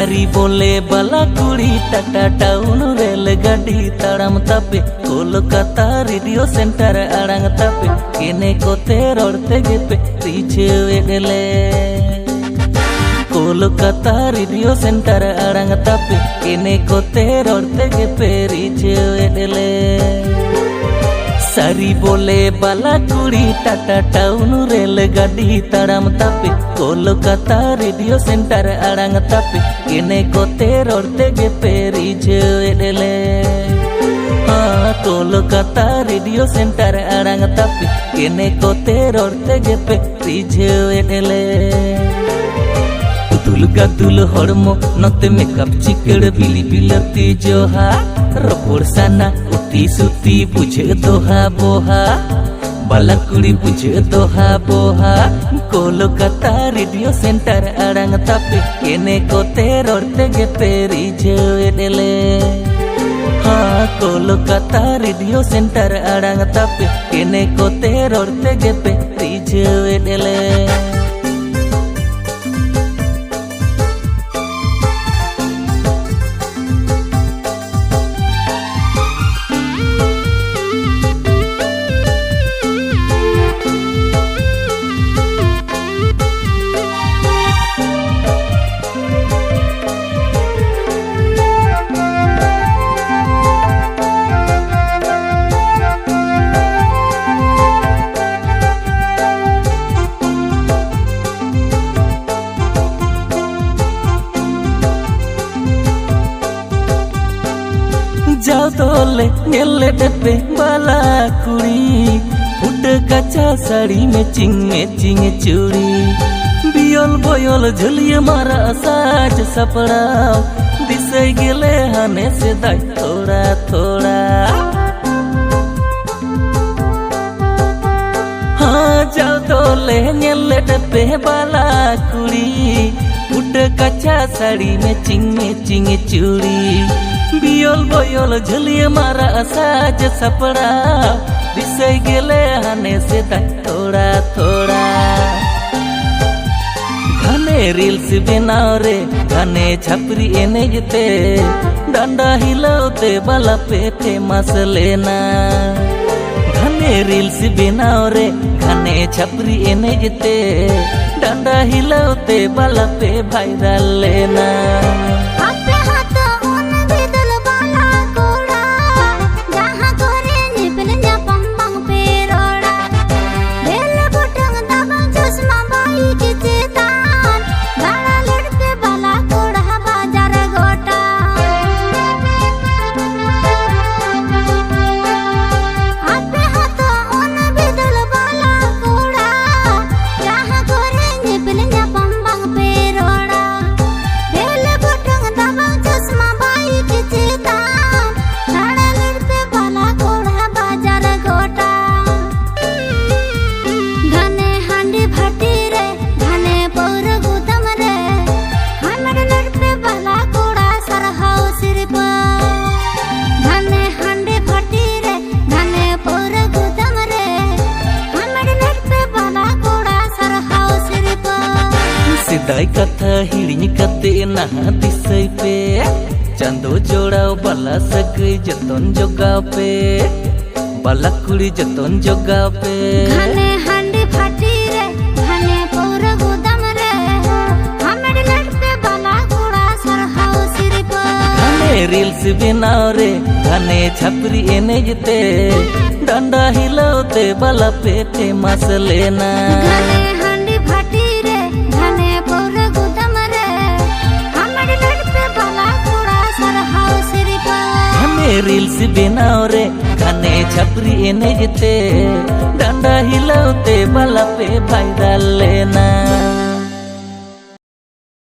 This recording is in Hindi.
सारी बोले बाला कुड़ी टाटा टाउन रेल गाड़ी ताड़ाम तापे कोलकाता रेडियो सेंटर आड़ांग तापे केने कोते रोड़ते गेपे पीछे वेडले कोलकाता रेडियो सेंटर आड़ांग तापे केने कोते रोड़ते गेपे पीछे वेडले सारी बोले बाला कुड़ी टाटा टाउन रेल गाड़ी ताड़ाम तापे कोलकाता रेडियो सेंटर आड़ांग तापे केने कोते रोड़ते गेपे पीछे वेडले कोलकाता रेडियो सेंटर आड़ांग तापे केने कोते रोड़ते गेपे पीछे वेडले दुल गादुल हड़मो नते मेकअप चिकड़ बिली बिलती जोहा रपोड़ साना उती सुती बुझे दोहा बोहा बाला कुड़ी बुझे दोहा बोहा कोलकाता रेडियो सेंटर आड़ांग तापे केने कोते रोड़ते गेपे पीछे वेडले कोलकाता रेडियो सेंटर आड़ांग तापे केने कोते रोड़ते गेपे पीछे वेडले जाओ तोले नेले डब्बे बाला कुड़ी उठ कच्चा साड़ी में चिंग चूड़ी बियल बोयल झुलिए मारा साज सपड़ाओ दिसे गेले हने से दाई थोड़ा थोड़ा जाओ तोले नेले डब्बे बाला कुड़ी उठ कच्चा साड़ी में चिंग चूड़ी बियल बोयल झुलिए मारा साज सपड़ा दिसे गेले हने से थोड़ा थोड़ा घने रील्स बनाओ रे घने छपरी एने जते डंडा हिलाते बाला पे फेमस लेना घने रील्स बनाओ रे घने छपरी एने जते डंडा हिलाते बाला पे वायरल लेना सिदाई कथा हिड़िंग कते नहा दिसई पे चांदो जोड़ाओ बाला सगई जतन जोगाओ पे बाला कुड़ी जतन जोगाओ पे घने हांडी फाटी रे घने पौर गुदम रे हमर लट पे बाला कुड़ा सरहाओ सिर पर घने रील्स बनाओ रे घने छपरी एने जते डंडा हिलाते बाला पे फेमस लेना घने हांडी फाटी रे घने पौर गुदम रे हमर लट पे बाला कुड़ा सरहाओ सिर पर घने रील्स बनाओ रे घने छपरी एने जते डंडा हिलाते बाला पे वायरल लेना।